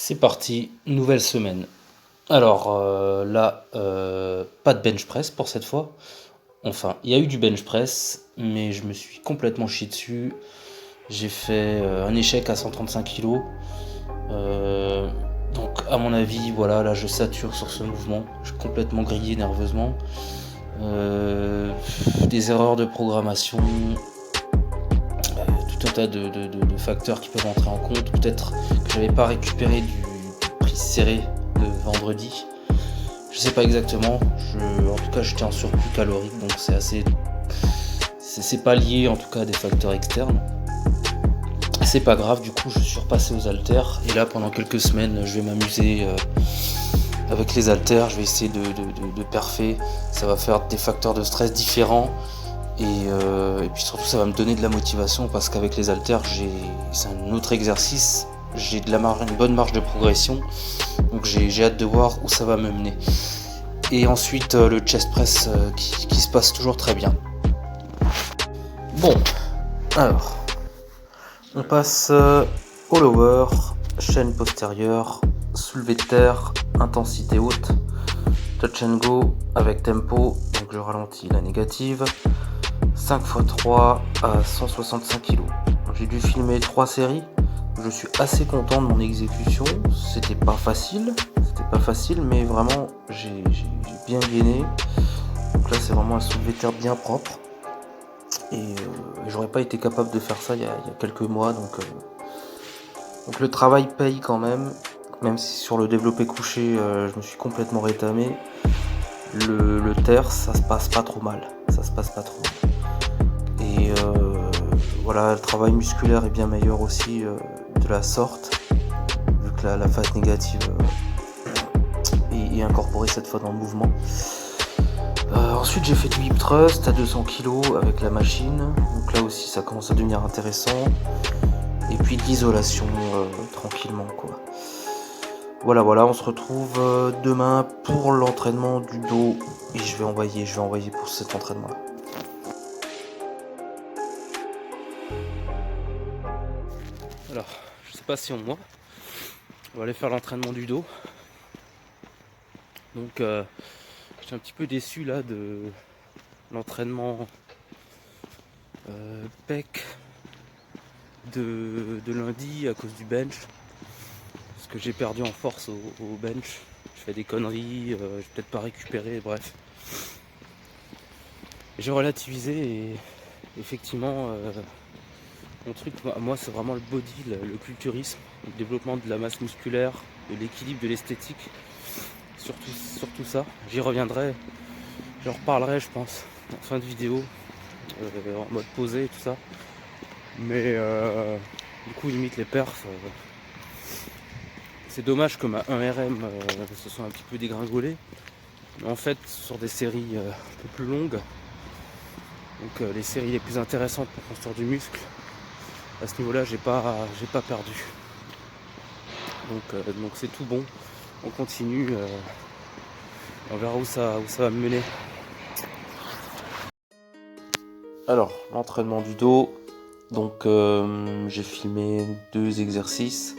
C'est parti, nouvelle semaine. Alors là, pas de bench press pour cette fois. Enfin, il y a eu du bench press, mais je me suis complètement chié dessus. J'ai fait un échec à 135 kg. Donc à mon avis, voilà, là je sature sur ce mouvement. Je suis complètement grillé nerveusement. Des erreurs de programmation, tout un tas de facteurs qui peuvent entrer en compte. Peut-être que j'avais pas récupéré du prix serré de vendredi. Je sais pas exactement. En tout cas, j'étais en surplus calorique, donc c'est pas lié en tout cas à des facteurs externes. C'est pas grave, du coup, je suis repassé aux haltères. Et là, pendant quelques semaines, je vais m'amuser avec les haltères. Je vais essayer de perfer. Ça va faire des facteurs de stress différents. Et puis surtout, ça va me donner de la motivation parce qu'avec les haltères, c'est un autre exercice. J'ai une bonne marge de progression. Donc j'ai hâte de voir où ça va me mener. Et ensuite, le chest press qui se passe toujours très bien. Bon, alors, on passe au lower, chaîne postérieure, soulevé de terre, intensité haute, touch and go avec tempo, donc je ralentis la négative, 5x3 à 165 kg. J'ai dû filmer 3 séries, je suis assez content de mon exécution, c'était pas facile, mais vraiment j'ai bien gainé. Donc là c'est vraiment un soulevé de terre bien propre. Et j'aurais pas été capable de faire ça il y a quelques mois, donc le travail paye quand même si sur le développé couché je me suis complètement rétamé. Le terre, ça se passe pas trop mal. Et voilà, le travail musculaire est bien meilleur aussi de la sorte, vu que la phase négative est incorporée cette fois dans le mouvement. Ensuite j'ai fait du hip thrust à 200 kg avec la machine, donc là aussi ça commence à devenir intéressant. Et puis de l'isolation tranquillement quoi. Voilà, on se retrouve demain pour l'entraînement du dos et je vais envoyer pour cet entraînement là. Alors, je sais pas si on me voit. On va aller faire l'entraînement du dos. Donc je suis un petit peu déçu là de l'entraînement pec de lundi à cause du bench. Parce que j'ai perdu en force au bench. Je fais des conneries, j'ai peut-être pas récupéré, bref. J'ai relativisé et effectivement mon truc, moi c'est vraiment le body, le culturisme, le développement de la masse musculaire, de l'équilibre, de l'esthétique. Surtout ça. J'y reviendrai, j'en reparlerai je pense en fin de vidéo, en mode posé et tout ça. Mais du coup limite les perfs. C'est dommage que ma 1RM se soit un petit peu dégringolée. Mais en fait sur des séries un peu plus longues. Donc les séries les plus intéressantes pour construire du muscle. À ce niveau-là, j'ai pas perdu. Donc c'est tout bon. On continue. On verra où ça va me mener. Alors, l'entraînement du dos. Donc j'ai filmé 2 exercices.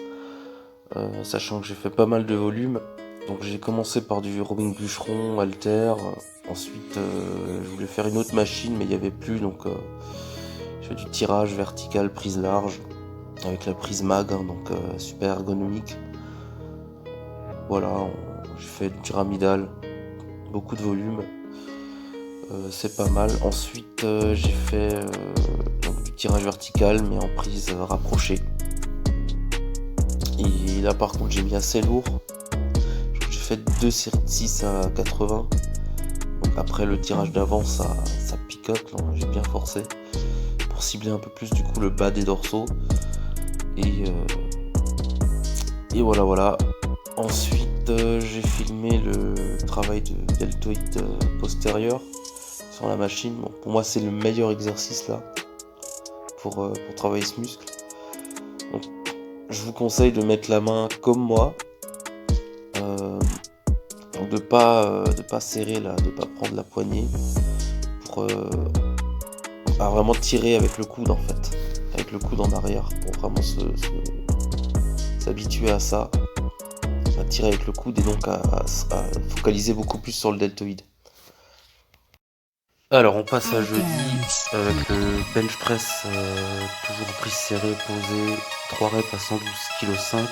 Sachant que j'ai fait pas mal de volume. Donc j'ai commencé par du rowing bûcheron, halter. Ensuite, je voulais faire une autre machine, mais il n'y avait plus. Donc je fais du tirage vertical, prise large, avec la prise mag, donc super ergonomique. Voilà, j'ai fait du pyramidal, beaucoup de volume, c'est pas mal. Ensuite, j'ai fait donc, du tirage vertical, mais en prise rapprochée. Et là, par contre, j'ai mis assez lourd. J'ai fait 2 séries de 6 à 80. Donc après le tirage d'avant, ça picote, là, j'ai bien forcé. Pour cibler un peu plus du coup le bas des dorsaux et voilà. Ensuite j'ai filmé le travail de deltoïde postérieur sur la machine. Bon, pour moi c'est le meilleur exercice là pour travailler ce muscle. Donc, je vous conseille de mettre la main comme moi, donc de pas serrer là, de pas prendre la poignée pour vraiment tirer avec le coude en fait, avec le coude en arrière pour vraiment s'habituer à ça. tirer avec le coude et donc à focaliser beaucoup plus sur le deltoïde. Alors on passe à jeudi avec le bench press, toujours prise serrée, posé, 3 reps à 112,5 kg.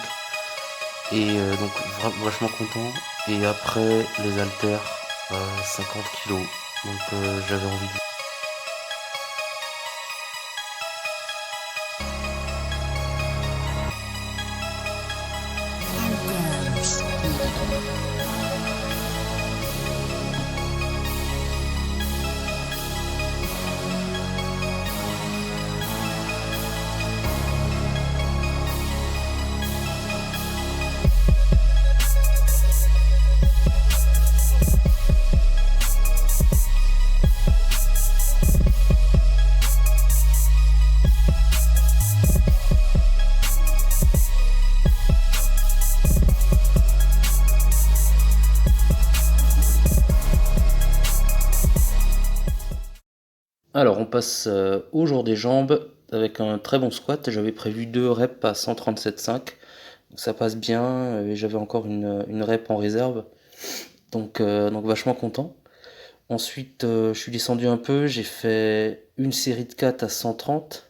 Et donc vachement content. Et après les haltères 50 kg. Donc j'avais envie de... Alors on passe au jour des jambes avec un très bon squat. J'avais prévu 2 reps à 137,5. Donc ça passe bien et j'avais encore une rep en réserve. Donc vachement content. Ensuite je suis descendu un peu, j'ai fait une série de 4 à 130.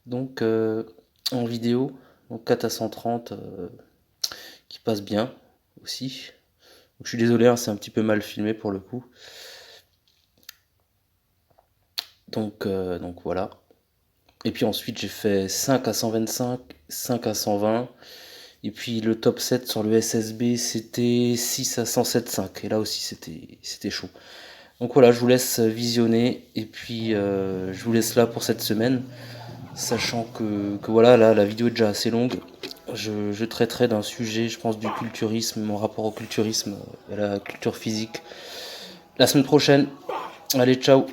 Donc en vidéo. Donc 4 à 130 qui passe bien aussi. Donc, je suis désolé, hein, c'est un petit peu mal filmé pour le coup. Donc voilà. Et puis ensuite j'ai fait 5 à 125, 5 à 120. Et puis le top 7 sur le SSB c'était 6 à 107,5. Et là aussi c'était chaud. Donc voilà, je vous laisse visionner. Et puis je vous laisse là pour cette semaine. Sachant que voilà, là la vidéo est déjà assez longue. Je traiterai d'un sujet, je pense, du culturisme, mon rapport au culturisme et à la culture physique la semaine prochaine. Allez, ciao!